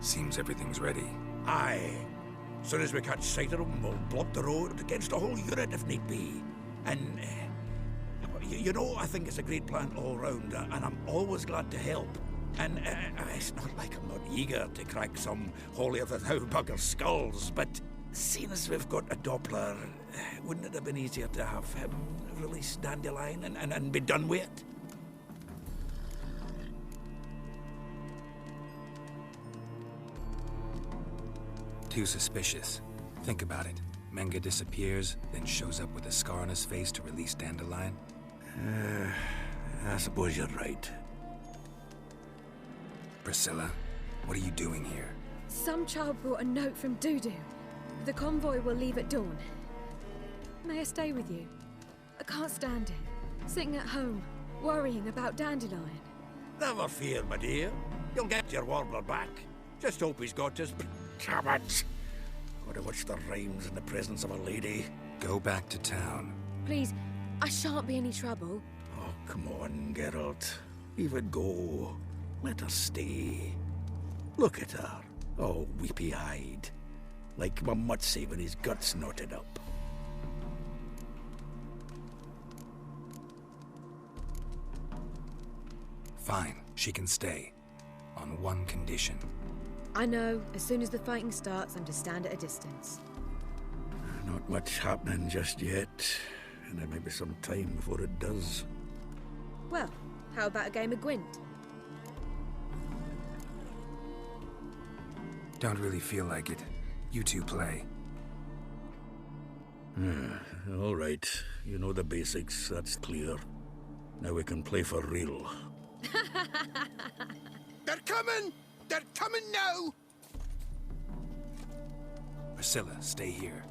Seems everything's ready. Aye. Soon as we catch sight of them, we'll block the road against a whole unit if need be. And, you know, I think it's a great plan all round, and I'm always glad to help. And it's not like I'm not eager to crack some holier-than-thou bugger skulls, but seeing as we've got a Doppler, wouldn't it have been easier to have him release Dandelion and be done with it? Too suspicious. Think about it. Menga disappears, then shows up with a scar on his face to release Dandelion. I suppose you're right. Priscilla, what are you doing here? Some child brought a note from Dudu. The convoy will leave at dawn. May I stay with you? I can't stand it. Sitting at home, worrying about Dandelion. Never fear, my dear. You'll get your warbler back. Just hope he's got his... Damn it! Gotta watch the rhymes in the presence of a lady. Go back to town. Please, I shan't be any trouble. Oh, come on, Geralt. Leave it go. Let her stay. Look at her, all weepy-eyed. Like my Mutsy with his guts knotted up. Fine, she can stay. On one condition. I know, as soon as the fighting starts, I'm to stand at a distance. Not much happening just yet, and there may be some time before it does. Well, how about a game of Gwent? Don't really feel like it. You two play. All right. You know the basics, that's clear. Now we can play for real. They're coming! They're coming now! Priscilla, stay here.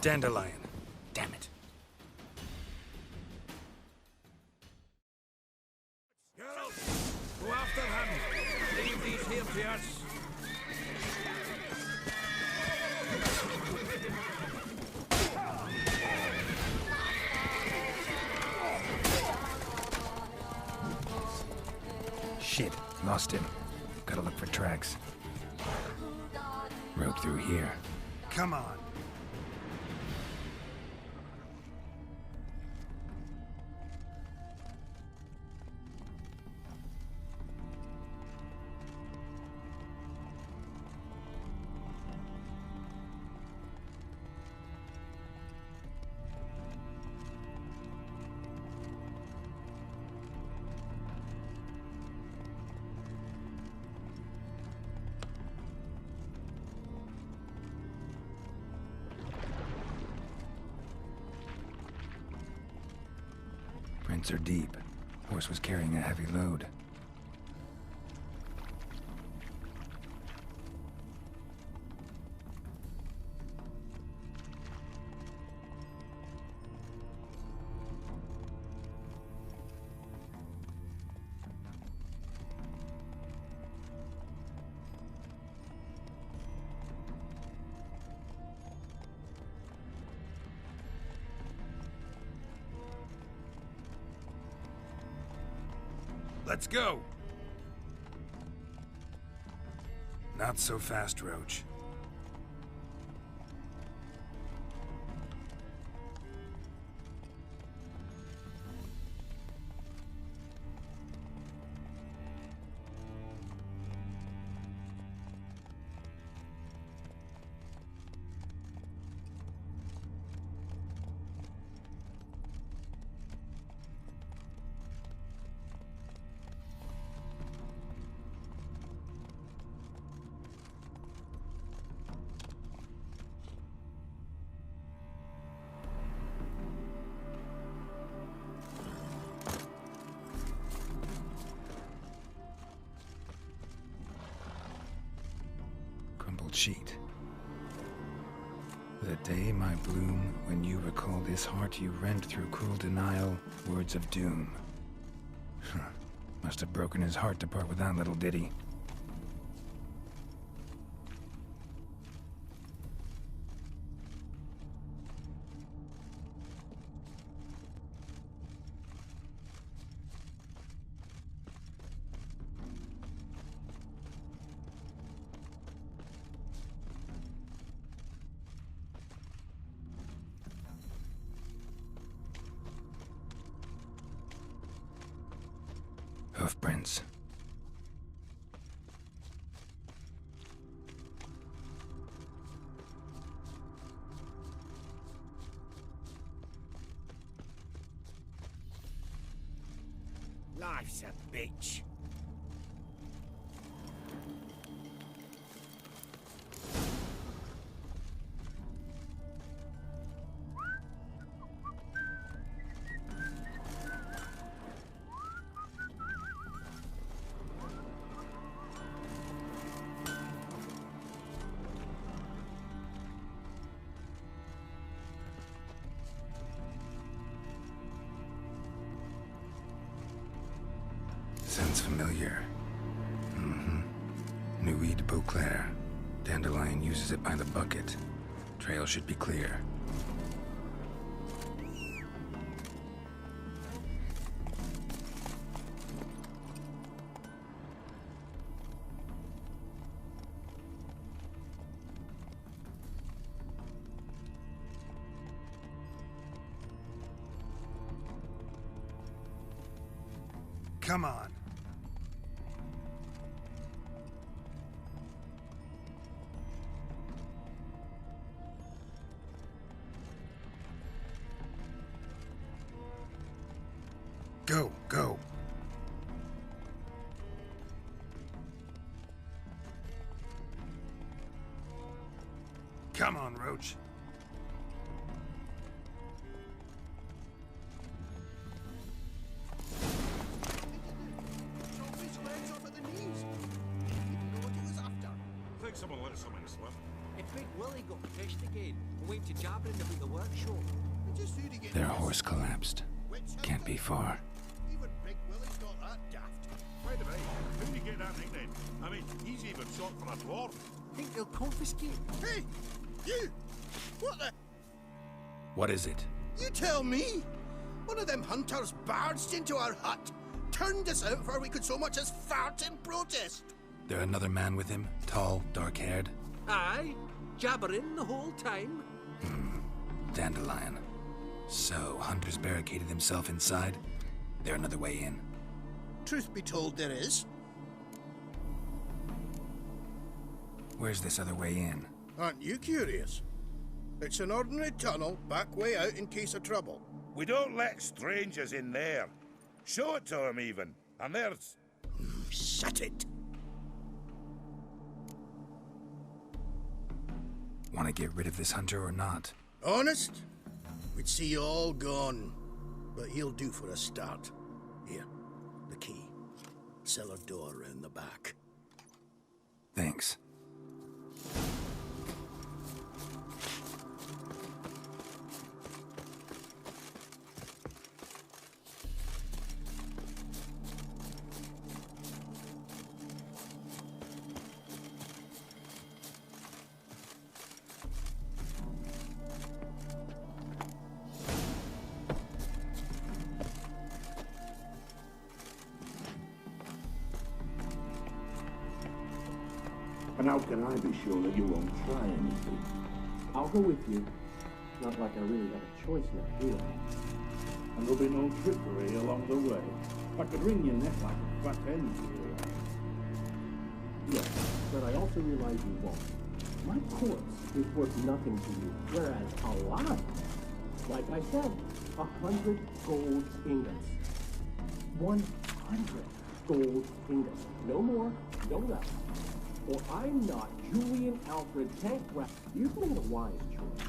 Dandelion. Damn it. Geralt, go after him. Leave these here to us. Shit, lost him. Gotta look for tracks. Rope through here. Come on. Prints are deep. Horse was carrying a heavy load. Let's go! Not so fast, Roach. cheat. The day, my bloom, when you recall this heart you rent through cruel denial, words of doom. Must have broken his heart to part with that little ditty. Hoofprints. Life's a bitch. Sounds familiar. Nuit de Beauclair. Dandelion uses it by the bucket. Trail should be clear. Come on. Go, go. Come on, Roach. Someone let something slip. If Big Willie got pissed again, we went to jabbering about the workshop. Their horse collapsed. Can't be far. Even Big Willie's not that daft. By the way, how do you get that nickname? I mean, he's even short for a dwarf. Think they'll confiscate? Hey! You! What the... What is it? You tell me! One of them hunters barged into our hut, turned us out before we could so much as fart in protest. There another man with him? Tall, dark-haired? Aye, jabbering the whole time. Dandelion. So, Hunter's barricaded himself inside? There another way in? Truth be told, there is. Where's this other way in? Aren't you curious? It's an ordinary tunnel, back way out in case of trouble. We don't let strangers in there. Show it to him even. And there's... Shut it! Want to get rid of this hunter or not? Honest? We'd see you all gone. But he'll do for a start. Here, the key. Cellar door round the back. Thanks. And how can I be sure that you won't try anything? I'll go with you. Not like I really have a choice now, do I? And there'll be no trickery along the way. I could wring your neck like a fat hen here. Yes, but I also realize you won't. My corpse is worth nothing to you, whereas alive, like I said, 100 gold ingots. 100 gold ingots. No more, no less. Or I'm not Julian Alfred Tankrat. You've made a wise choice.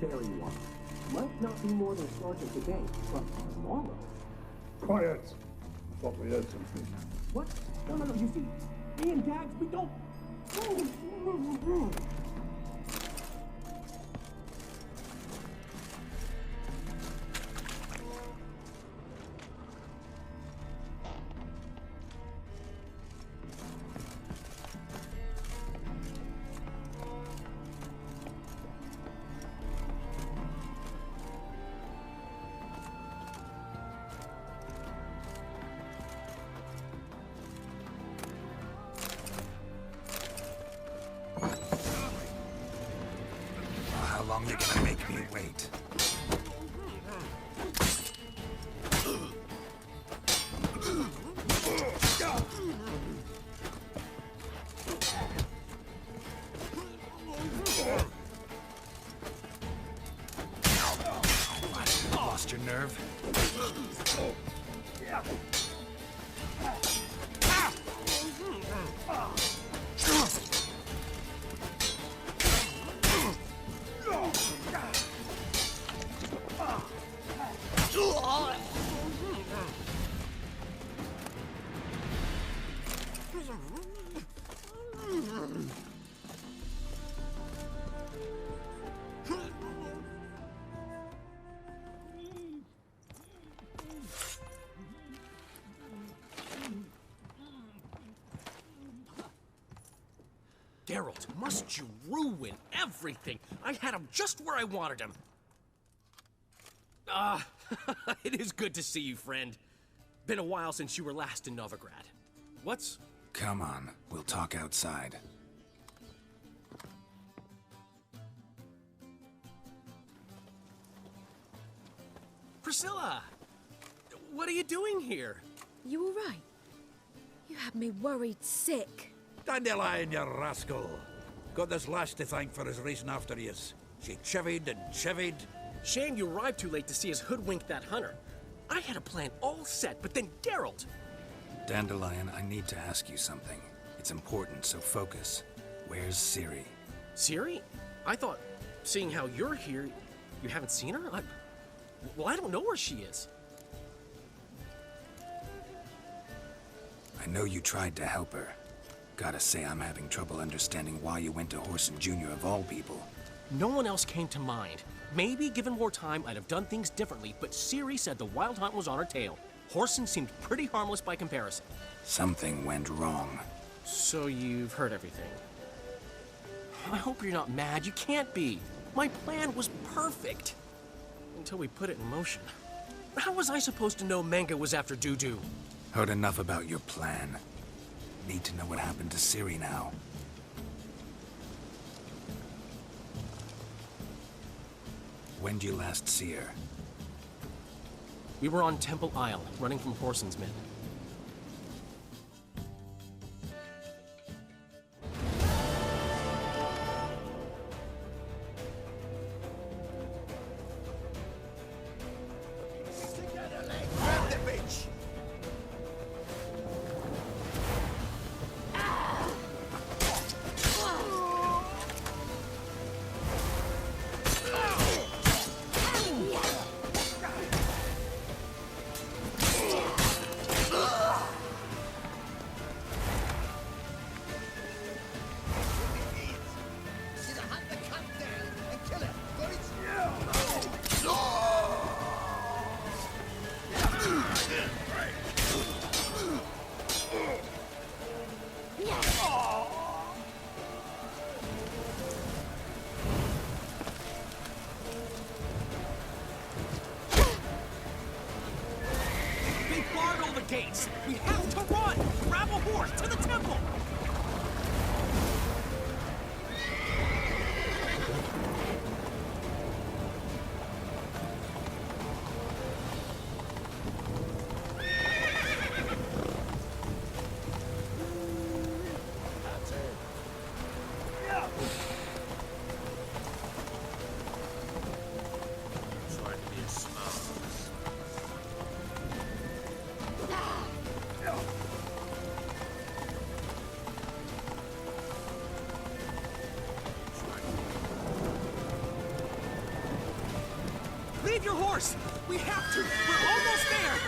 Very wise. Might not be more than a sergeant today, but tomorrow. Quiet! I thought we heard something. What? No, you see, me and Dags, we don't... Oh, How long you gonna make me wait? Lost your nerve? Geralt, must you ruin everything? I had him just where I wanted him. It is good to see you, friend. Been a while since you were last in Novigrad. What's... Come on, we'll talk outside. Priscilla! What are you doing here? You all right? You had me worried sick. Dandelion, you rascal. Got this lass to thank for his racing after yous. She chivied and chivied. Shame you arrived too late to see us hoodwink that hunter. I had a plan all set, but then Geralt... Dandelion, I need to ask you something. It's important, so focus. Where's Ciri? Ciri? I thought, seeing how you're here, you haven't seen her? Well, I don't know where she is. I know you tried to help her. Gotta say, I'm having trouble understanding why you went to Whoreson Jr. of all people. No one else came to mind. Maybe, given more time, I'd have done things differently, but Ciri said the Wild Hunt was on her tail. Whoreson seemed pretty harmless by comparison. Something went wrong. So you've heard everything. I hope you're not mad. You can't be. My plan was perfect. Until we put it in motion. How was I supposed to know Manga was after Dudu? Heard enough about your plan. Need to know what happened to Ciri now. When'd you last see her? We were on Temple Isle, running from Whoreson's men. Grab the bitch! They barred all the gates! We have to run! Grab a horse to the temple! Leave your horse! We have to! We're almost there!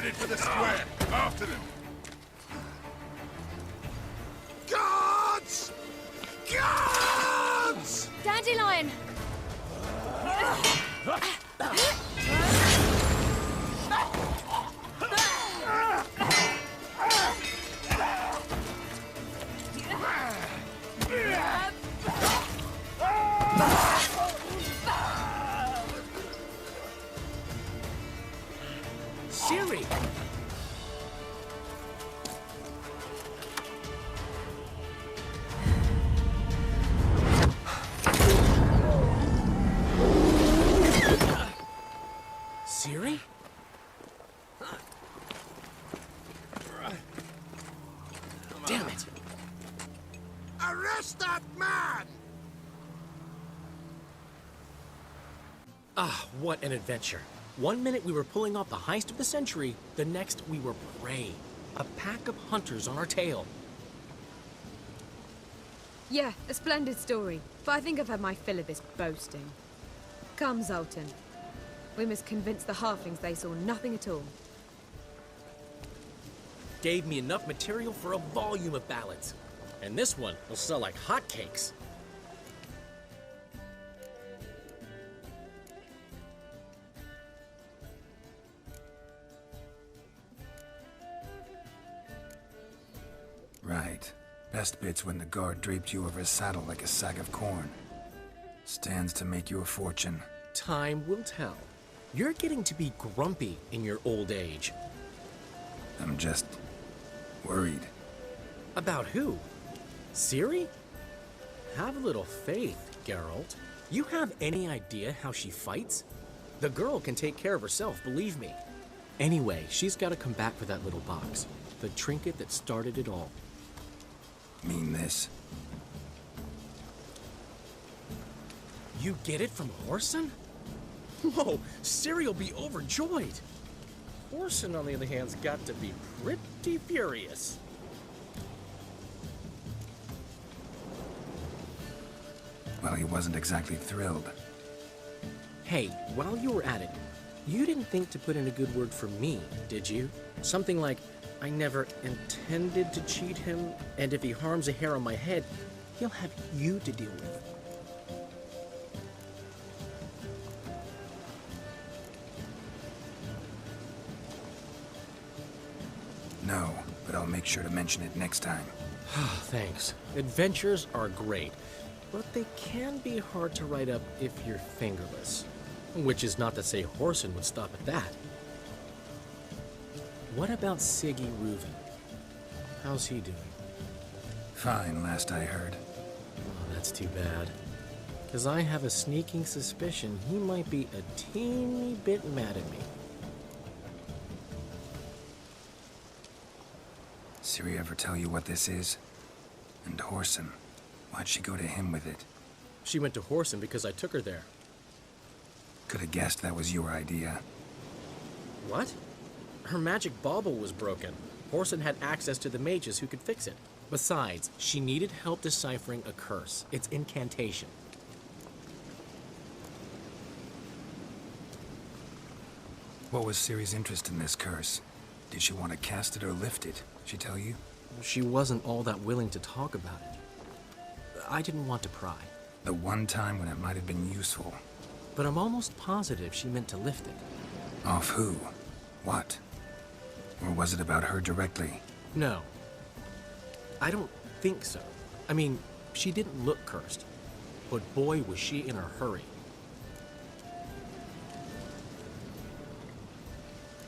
Headed for the square. After them. Guards! Guards! Dandelion! Siri! Siri? Damn it! Arrest that man! Ah, what an adventure. One minute we were pulling off the heist of the century, the next we were prey. A pack of hunters on our tail. Yeah, a splendid story. But I think I've had my fill of this boasting. Come, Zoltan. We must convince the halflings they saw nothing at all. Gave me enough material for a volume of ballads. And this one will sell like hotcakes. Right. Best bit's when the guard draped you over his saddle like a sack of corn. Stands to make you a fortune. Time will tell. You're getting to be grumpy in your old age. I'm just worried. About who? Siri? Have a little faith, Geralt. You have any idea how she fights? The girl can take care of herself, believe me. Anyway, she's got to come back for that little box. The trinket that started it all. Mean this? You get it from Whoreson? Whoa, Ciri'll be overjoyed. Whoreson, on the other hand, has got to be pretty furious. Well, he wasn't exactly thrilled. Hey, while you were at it, you didn't think to put in a good word for me, did you? Something like, I never intended to cheat him, and if he harms a hair on my head, he'll have you to deal with. No, but I'll make sure to mention it next time. Thanks. Adventures are great, but they can be hard to write up if you're fingerless. Which is not to say Whoreson would stop at that. What about Siggy Reuven? How's he doing? Fine, last I heard. Oh, that's too bad. Because I have a sneaking suspicion he might be a teeny bit mad at me. Ciri ever tell you what this is? And Whoreson, why'd she go to him with it? She went to Whoreson because I took her there. Could have guessed that was your idea. What? Her magic bauble was broken. Whoreson had access to the mages who could fix it. Besides, she needed help deciphering a curse. It's incantation. What was Ciri's interest in this curse? Did she want to cast it or lift it? She tell you? She wasn't all that willing to talk about it. I didn't want to pry. The one time when it might have been useful. But I'm almost positive she meant to lift it. Off who? What? Or was it about her directly? No. I don't think so. I mean, she didn't look cursed. But boy, was she in a hurry.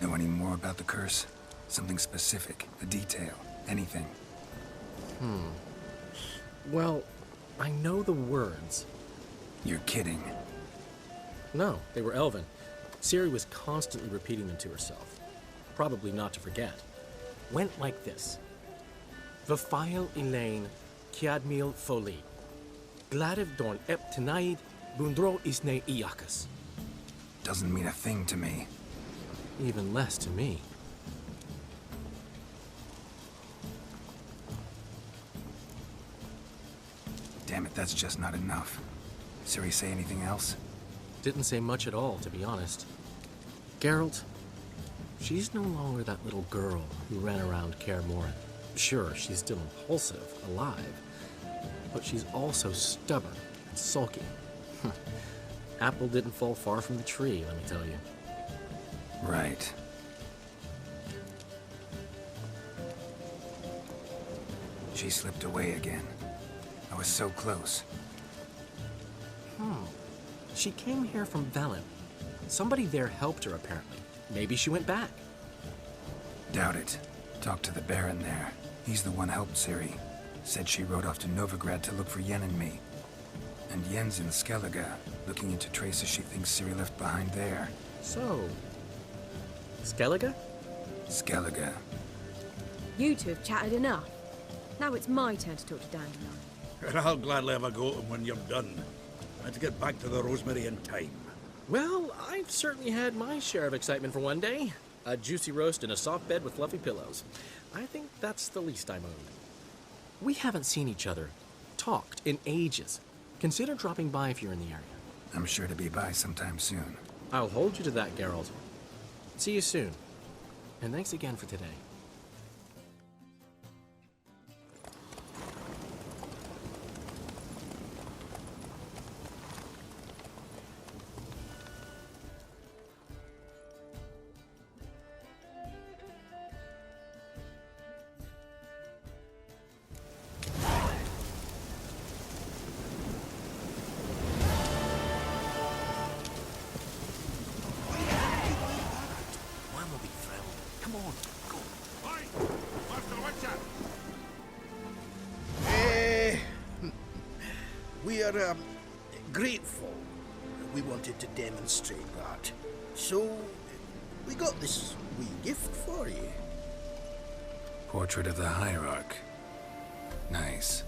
Know any more about the curse? Something specific, a detail, anything? Well, I know the words. You're kidding. No, they were Elven. Ciri was constantly repeating them to herself. Probably not to forget. Went like this. Vafile Elaine, Kiadmil Foli. Gladev Dorn Ep Tenaid, Bundro Isne Iakas. Doesn't mean a thing to me. Even less to me. Damn it, that's just not enough. Ciri say anything else? Didn't say much at all, to be honest. Geralt, She's no longer that little girl who ran around Kaer Morhen. Sure, she's still impulsive, alive, but she's also stubborn and sulky. Apple didn't fall far from the tree, let me tell you. Right. She slipped away again. I was so close. She came here from Velen. Somebody there helped her, apparently. Maybe she went back. Doubt it. Talked to the Baron there. He's the one helped Ciri. Said she rode off to Novigrad to look for Yen and me. And Yen's in Skellige, looking into traces she thinks Ciri left behind there. So, Skellige? Skellige. You two have chatted enough. Now it's my turn to talk to Dandelion. And I'll gladly have a go at him when you're done. Let's get back to the Rosemary in time. Well, I've certainly had my share of excitement for one day. A juicy roast in a soft bed with fluffy pillows. I think that's the least I'm owed. We haven't seen each other, talked, in ages. Consider dropping by if you're in the area. I'm sure to be by sometime soon. I'll hold you to that, Geralt. See you soon. And thanks again for today. We are grateful. We wanted to demonstrate that. So, we got this wee gift for you. Portrait of the Hierarch. Nice.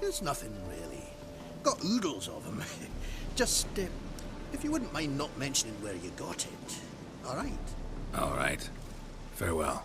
It's nothing really. Got oodles of them. Just, if you wouldn't mind not mentioning where you got it. All right? All right. Farewell.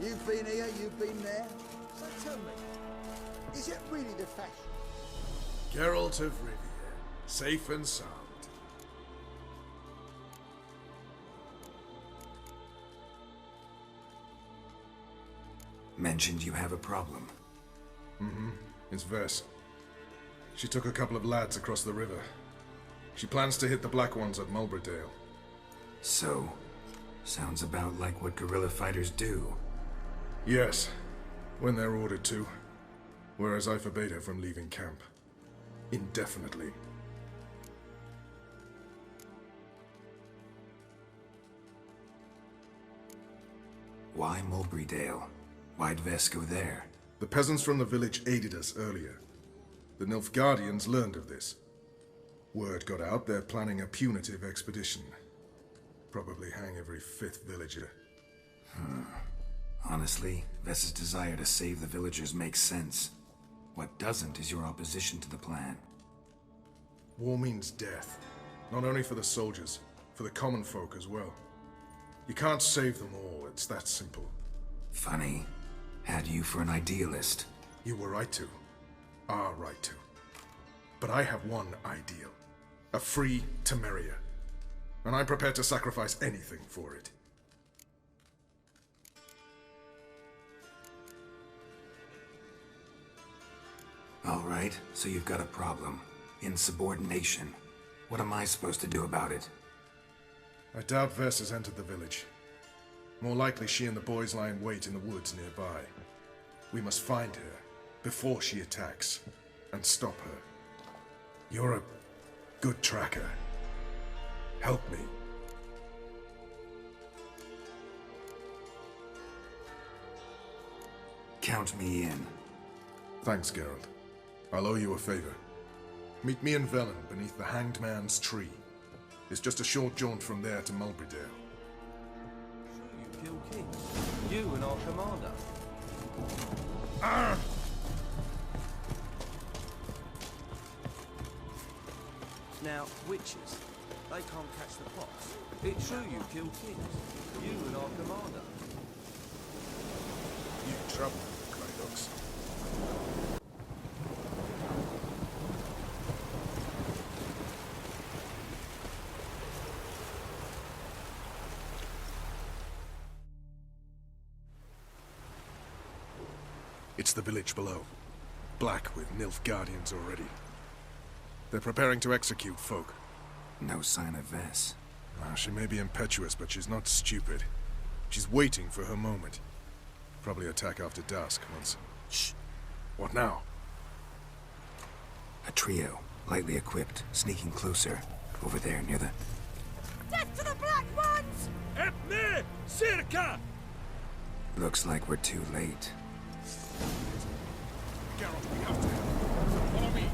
You've been here, you've been there. So tell me, is it really the fashion? Geralt of Rivia, safe and sound. Mentioned you have a problem. Mm-hmm. It's Vess. She took a couple of lads across the river. She plans to hit the Black Ones at Mulbridale. So, sounds about like what guerrilla fighters do. Yes, when they're ordered to. Whereas I forbade her from leaving camp. Indefinitely. Why Mulbridale? Why'd Vess go there? The peasants from the village aided us earlier. The Nilfgaardians learned of this. Word got out they're planning a punitive expedition. Probably hang every 5th villager. Honestly, Vess's desire to save the villagers makes sense. What doesn't is your opposition to the plan. War means death. Not only for the soldiers, for the common folk as well. You can't save them all, it's that simple. Funny. Had you for an idealist. You were right to. Are right to. But I have one ideal. A free Temeria. And I'm prepared to sacrifice anything for it. All right, so you've got a problem. Insubordination. What am I supposed to do about it? I doubt Vess has entered the village. More likely she and the boys lie in wait in the woods nearby. We must find her before she attacks and stop her. You're a good tracker. Help me. Count me in. Thanks, Geralt. I'll owe you a favor. Meet me and Velen beneath the Hanged Man's tree. It's just a short jaunt from there to Mulberydale. You kill kings. You and our commander. Now, witches, they can't catch the fox. It's true you kill kings. You and our commander. You in trouble, Greydogs. It's the village below. Black with Nilfgaardians already. They're preparing to execute folk. No sign of Vess. Well, she may be impetuous, but she's not stupid. She's waiting for her moment. Probably attack after dusk once... Shh! What now? A trio, lightly equipped, sneaking closer. Over there, near the... Death to the Black Ones! Help me! Circa! Looks like we're too late. Geralt, we have to help. Follow me.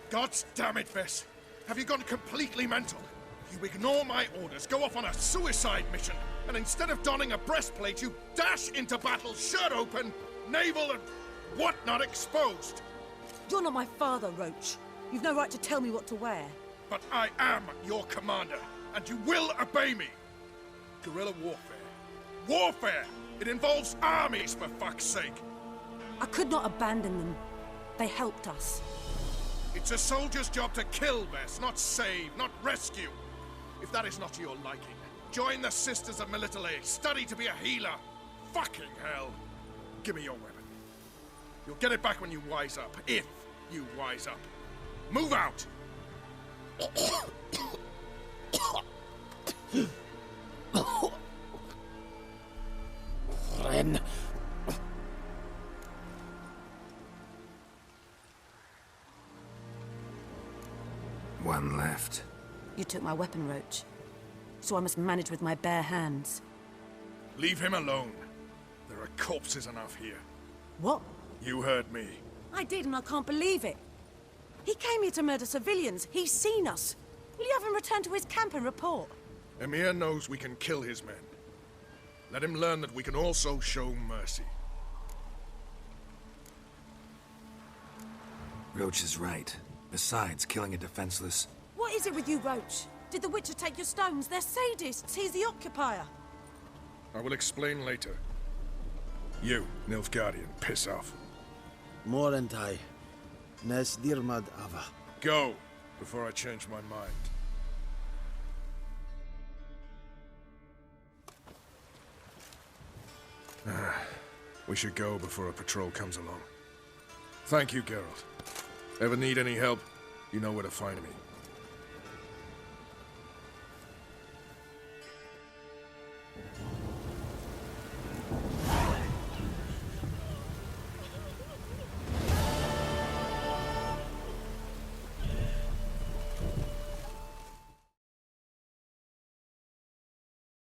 God damn it, Vess! Have you gone completely mental? You ignore my orders, go off on a suicide mission, and instead of donning a breastplate, you dash into battle, shirt open, navel and whatnot exposed! You're not my father, Roach. You've no right to tell me what to wear. But I am your commander, and you will obey me! Guerrilla warfare. Warfare! It involves armies, for fuck's sake! I could not abandon them. They helped us. It's a soldier's job to kill, Vess, not save, not rescue. If that is not to your liking, join the Sisters of Melitele, study to be a healer. Fucking hell. Give me your weapon. You'll get it back when you wise up, if you wise up. Move out! Ren. One left. You took my weapon, Roach. So I must manage with my bare hands. Leave him alone. There are corpses enough here. What? You heard me. I did, and I can't believe it. He came here to murder civilians. He's seen us. Will you have him return to his camp and report? Emir knows we can kill his men. Let him learn that we can also show mercy. Roach is right. Besides, killing a defenseless... What is it with you, Roach? Did the Witcher take your stones? They're sadists. He's the occupier. I will explain later. You, Nilfgaardian, piss off. Morntai. Nes dirmad ava. Go, before I change my mind. We should go before a patrol comes along. Thank you, Geralt. Ever need any help, you know where to find me.